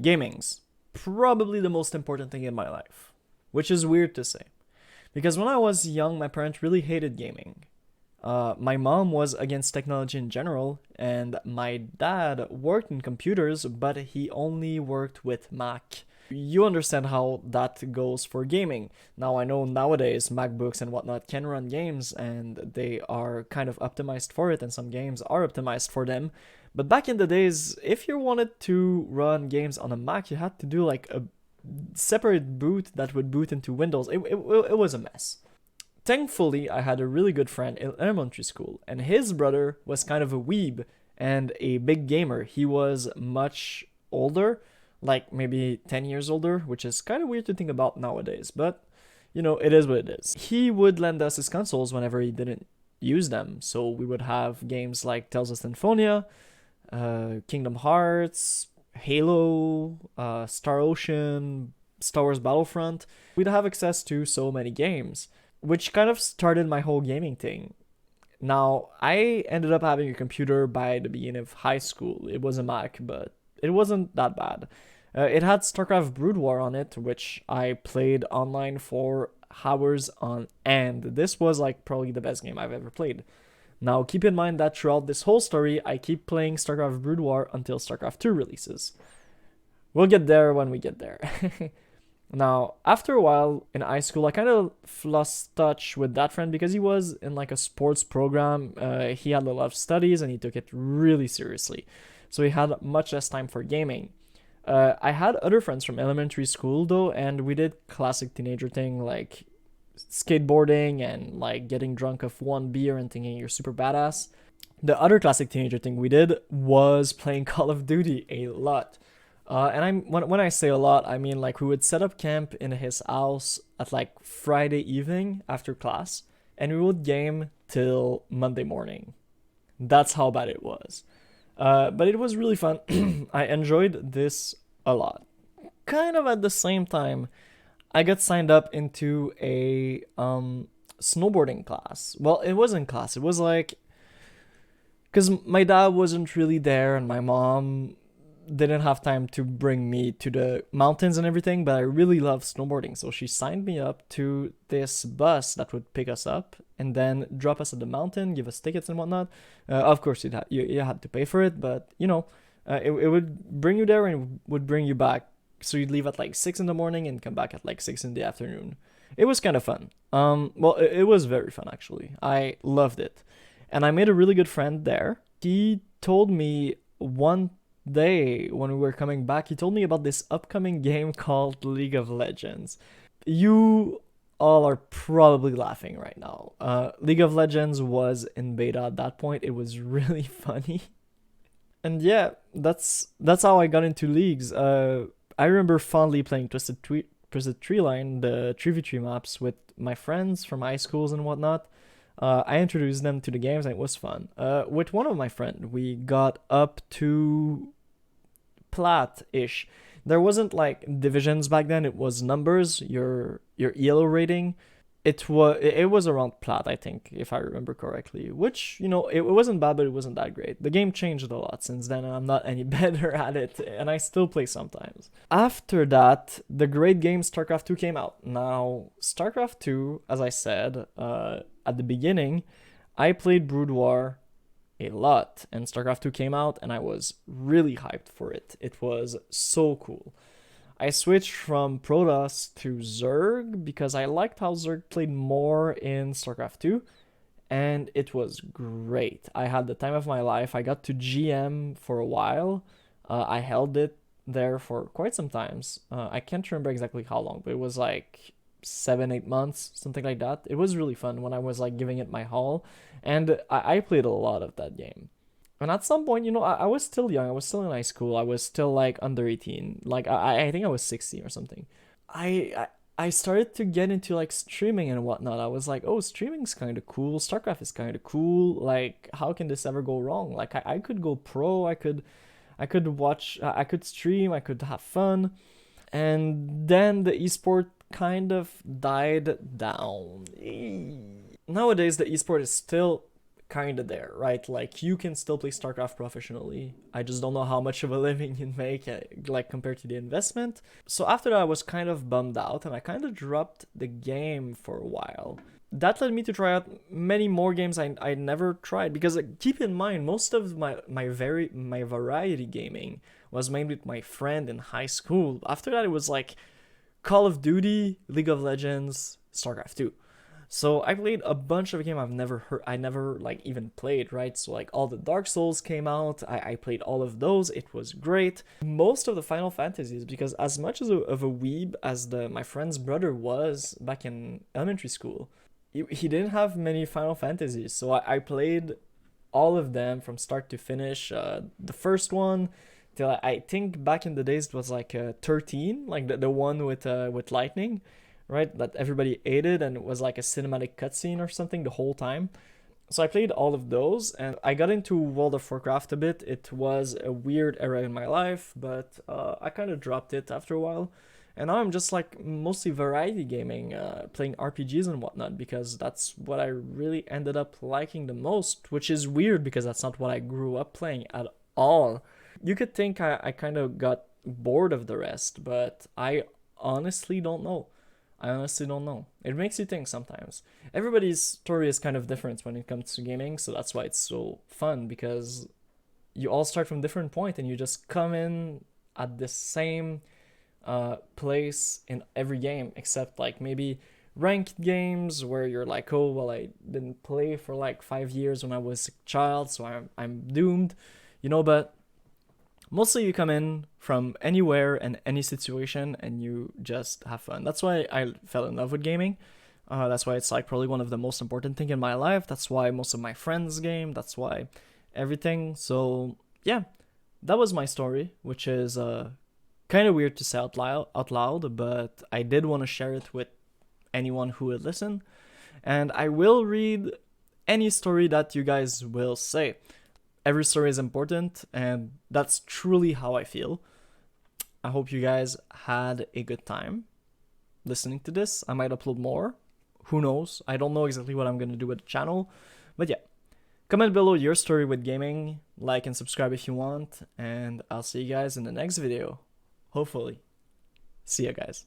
Gaming's probably the most important thing in my life, which is weird to say. Because when I was young, my parents really hated gaming. My mom was against technology in general, and my dad worked in computers, but he only worked with Mac. You understand how that goes for gaming. Now, I know nowadays MacBooks and whatnot can run games, and they are kind of optimized for it, and some games are optimized for them. But back in the days, if you wanted to run games on a Mac, you had to do like a separate boot that would boot into Windows. It was a mess. Thankfully, I had a really good friend in elementary school, and his brother was kind of a weeb and a big gamer. He was much older, like maybe 10 years older, which is kind of weird to think about nowadays, but it is what it is. He would lend us his consoles whenever he didn't use them, so we would have games like Tales of Symphonia, Kingdom Hearts, Halo, Star Ocean, Star Wars Battlefront. We'd have access to so many games, which kind of started my whole gaming thing. Now, I ended up having a computer by the beginning of high school. It was a Mac, but it wasn't that bad. It had StarCraft Brood War on it, which I played online for hours on end. This was like probably the best game I've ever played. Now, keep in mind that throughout this whole story, I keep playing StarCraft Brood War until StarCraft 2 releases. We'll get there when we get there. Now, after a while in high school, I kind of lost touch with that friend because he was in like a sports program. He had a lot of studies and he took it really seriously. So he had much less time for gaming. I had other friends from elementary school though, and we did classic teenager thing like skateboarding and like getting drunk off one beer and thinking you're super badass. The other classic teenager thing we did was playing Call of Duty a lot. When I say a lot, I mean like we would set up camp in his house at like Friday evening after class, and we would game till Monday morning. That's how bad it was. But it was really fun. I enjoyed this a lot. Kind of at the same time, I got signed up into a snowboarding class. Well, it wasn't class. It was like because my dad wasn't really there, and my mom didn't have time to bring me to the mountains and everything, but I really love snowboarding. So she signed me up to this bus that would pick us up and then drop us at the mountain, give us tickets and whatnot. Of course, you had to pay for it, but it would bring you there and it would bring you back. So you'd leave at like 6 in the morning and come back at like 6 in the afternoon. It was kind of fun. Well, it was very fun actually. I loved it. And I made a really good friend there. He told me one day when we were coming back, he told me about this upcoming game called League of Legends. You all are probably laughing right now. League of Legends was in beta at that point. It was really funny. And yeah, that's how I got into leagues. I remember fondly playing Twisted Tree Line, the 3v3 maps with my friends from high schools and whatnot. I introduced them to the games and it was fun. With one of my friends, we got up to plat-ish. There wasn't like divisions back then, it was numbers, your ELO rating. It was around plat, I think, if I remember correctly, which, it wasn't bad, but it wasn't that great. The game changed a lot since then, and I'm not any better at it, and I still play sometimes. After that, the great game StarCraft 2 came out. Now, StarCraft 2, as I said, at the beginning, I played Brood War a lot, and StarCraft 2 came out, and I was really hyped for it. It was so cool. I switched from Protoss to Zerg because I liked how Zerg played more in StarCraft 2, and it was great. I had the time of my life. I got to GM for a while. I held it there for quite some times. I can't remember exactly how long, but it was like 7-8 months, something like that. It was really fun when I was like giving it my all, and I played a lot of that game. And at some point, I was still young. I was still in high school. I was still like under 18. Like I think I was 16 or something. I started to get into like streaming and whatnot. I was like, oh, streaming's kind of cool. StarCraft is kind of cool. Like, how can this ever go wrong? Like, I could go pro. I could watch. I could stream. I could have fun. And then the esport kind of died down. Nowadays, the esport is still kind of there, right? Like you can still play StarCraft professionally. I just don't know how much of a living you make, like compared to the investment. So after that, I was kind of bummed out and I kind of dropped the game for a while. That led me to try out many more games I never tried, because keep in mind, most of my variety gaming was made with my friend in high school. After that, it was like Call of Duty, League of Legends, StarCraft 2. So I played a bunch of games I never like even played, right? So like all the Dark Souls came out, I played all of those, it was great. Most of the Final Fantasies, because as much as of a weeb as my friend's brother was back in elementary school, he didn't have many Final Fantasies, so I played all of them from start to finish. The first one till I think back in the days it was like 13, like the one with lightning, right? That everybody hated and it was like a cinematic cutscene or something the whole time. So I played all of those and I got into World of Warcraft a bit. It was a weird era in my life, but I kind of dropped it after a while. And now I'm just like mostly variety gaming, playing RPGs and whatnot, because that's what I really ended up liking the most, which is weird because that's not what I grew up playing at all. You could think I kind of got bored of the rest, but I honestly don't know. I honestly don't know. It makes you think sometimes. Everybody's story is kind of different when it comes to gaming, so that's why it's so fun, because you all start from different point and you just come in at the same place in every game, except like maybe ranked games where you're like, oh well, I didn't play for like 5 years when I was a child, so I'm doomed, but mostly you come in from anywhere and any situation and you just have fun. That's why I fell in love with gaming. That's why it's like probably one of the most important thing in my life. That's why most of my friends game. That's why everything. So yeah, that was my story, which is kind of weird to say out loud, but I did want to share it with anyone who would listen. And I will read any story that you guys will say. Every story is important, and that's truly how I feel. I hope you guys had a good time listening to this. I might upload more. Who knows? I don't know exactly what I'm going to do with the channel. But yeah, comment below your story with gaming, like and subscribe if you want, and I'll see you guys in the next video. Hopefully. See ya, guys.